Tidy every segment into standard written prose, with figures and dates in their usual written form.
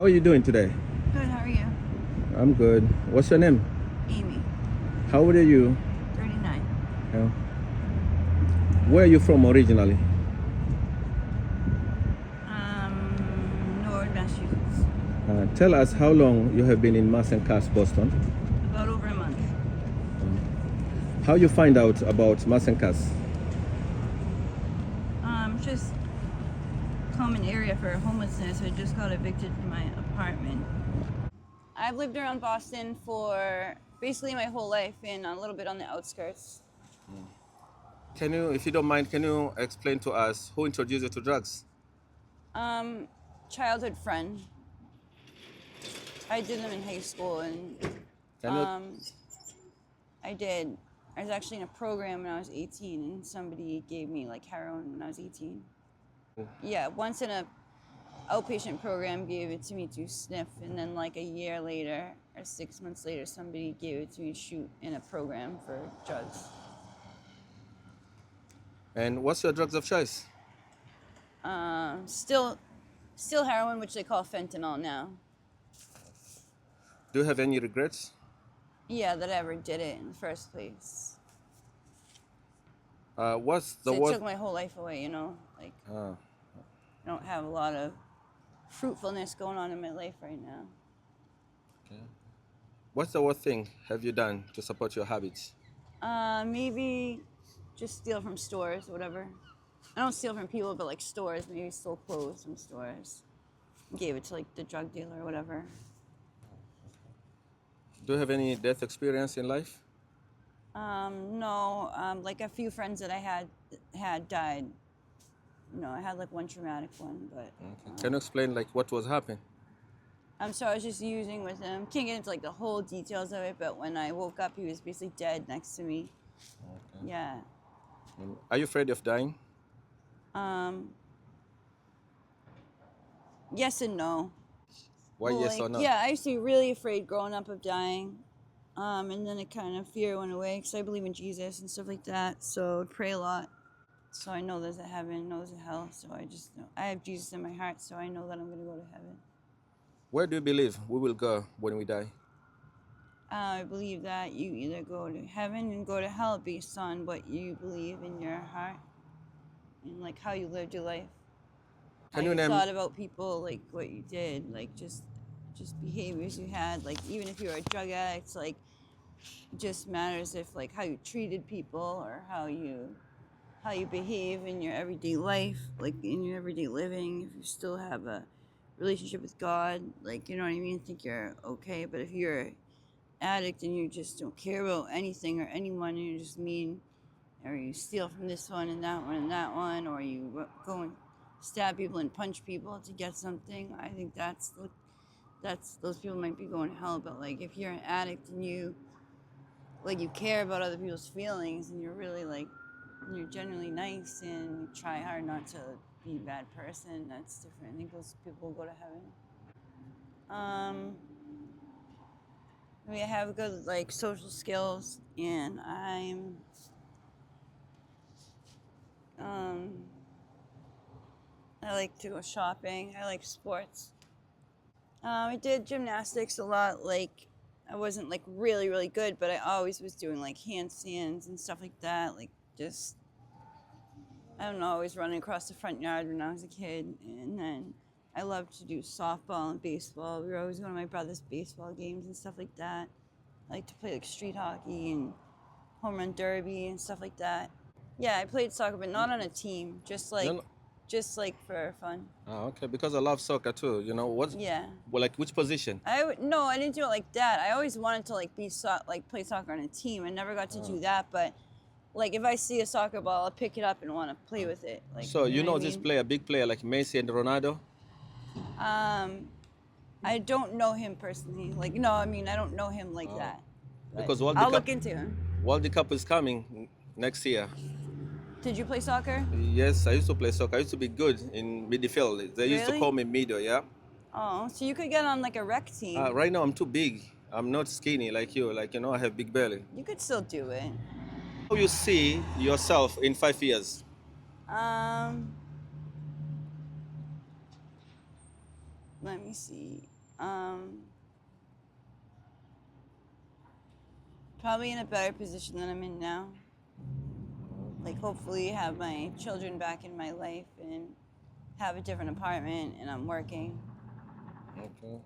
How are you doing today? Good, how are you? I'm good. What's your name? Amy, How old are you? 39. Yeah. Where are you from originally? Norwood, Massachusetts. Tell us how long you have been in Mass and Cass, Boston. About over a month. How you find out about Mass and Cass? Just common area for homelessness. I just got evicted from my apartment. I've lived around Boston for basically my whole life and a little bit on the outskirts. Can you, if you don't mind, can you explain to us who introduced you to drugs? Um, Childhood friend. I did them in high school and Can you? um, I did. I was actually in a program when I was 18 and somebody gave me like heroin when I was 18. Yeah, once in a outpatient program gave it to me to sniff, and then like a year later or 6 months later, somebody gave it to me to shoot in a program for drugs. And what's your drugs of choice? Still heroin, which they call fentanyl now. Do you have any regrets? Yeah, that I ever did it in the first place. What's the So it worst? took my whole life away, you know? Like, Uh, I don't have a lot of fruitfulness going on in my life right now. what's the worst thing have you done to support your habits? Maybe just steal from stores, whatever. I don't steal from people, but like stores. Maybe stole clothes from stores. Gave it to like the drug dealer or whatever. Do you have any death experience in life? No, like a few friends that I had died. No, I had like one traumatic one, but Can you explain like what was happening? so I was just using with him. Can't get into like the whole details of it, but when I woke up, he was basically dead next to me. Yeah. Are you afraid of dying? Um, yes and no. Why yes Like, or no? yeah, I used to be really afraid growing up of dying. And then it kind of fear went away because I believe in Jesus and stuff like that. So I pray a lot. So I know there's a heaven, know there's a hell. So I just know I have Jesus in my heart, so I know that I'm gonna go to heaven. Where do you believe we will go when we die? I believe that you either go to heaven and go to hell based on what you believe in your heart and like how you lived your life, how Can you you name? thought about people, like what you did, like just behaviors you had, like even if you were a drug addict, like it just matters if like how you treated people or how you behave in your everyday life, like in your everyday living. If you still have a relationship with God, like you know what I mean, I think you're okay. But if you're an addict and you just don't care about anything or anyone, and you're just mean, or you steal from this one and that one and that one, or you go and stab people and punch people to get something, I think that's those people might be going to hell. But like if you're an addict and you care about other people's feelings and you're really like you're genuinely nice and you try hard not to be a bad person, that's different. I think those people will go to heaven. I mean, I have good like social skills, and um, I like to go shopping. I like sports. I did gymnastics a lot. Like I wasn't like really really good, but I always was doing like handstands and stuff like that. Like just I don't know, always running across the front yard when I was a kid. And then I loved to do softball and baseball. We were always going to my brother's baseball games and stuff like that. I like to play like street hockey and home run derby and stuff like that. Yeah, I played soccer, but not on a team. No, no. Just like for fun. Ah, okay, because I love soccer too. You know what? Yeah. Well, like which position? No, I didn't do it like that. I always wanted to like play soccer on a team. I never got to do that, but like if I see a soccer ball, I'll pick it up and want to play with it. Like So you you know what know I this mean? player, big player like Messi and Ronaldo. I don't know him personally. Like no, I mean I don't know him like that. But Because I'll look into him. World Cup is coming next year. Did you play soccer? Yes, I used to play soccer. I used to be good in midfield. They used to Really? call me middle. Yeah. Oh, so you could get on like a rec team. Right now I'm too big. I'm not skinny like you. Like you know, I have big belly. You could still do it. How you see yourself in 5 years? Um, Let me see. Probably in a better position than I'm in now. Like hopefully have my children back in my life and have a different apartment and I'm working. Okay.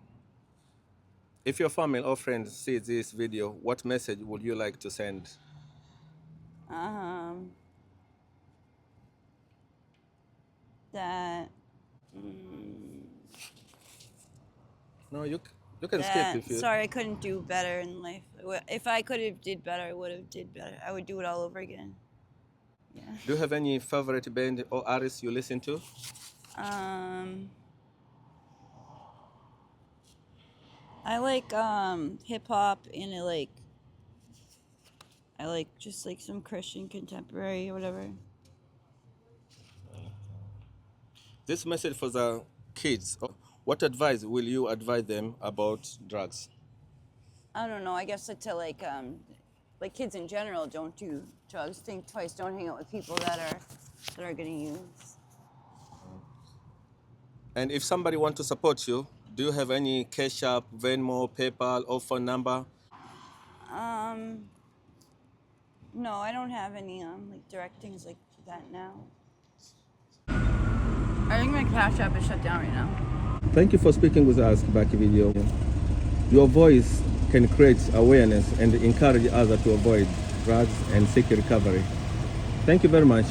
If your family or friends see this video, what message would you like to send? That No, you can skip that if you. sorry I couldn't do better in life. If I could have did better, I would have did better. I would do it all over again. Yeah. Do you have any favorite band or artist you listen to? I like hip hop and I like just like some Christian contemporary or whatever. This message for the kids. What advice will you advise them about drugs? I don't know. I guess to like kids in general don't do drugs. Think twice. Don't hang out with people that are gonna use. And if somebody wants to support you, do you have any Cash App, Venmo, PayPal, or phone number? No, I don't have any like direct things like that now. I think my Cash App is shut down right now. Thank you for speaking with us, Kibaki Video. Your voice can create awareness and encourage others to avoid drugs and seek recovery. Thank you very much.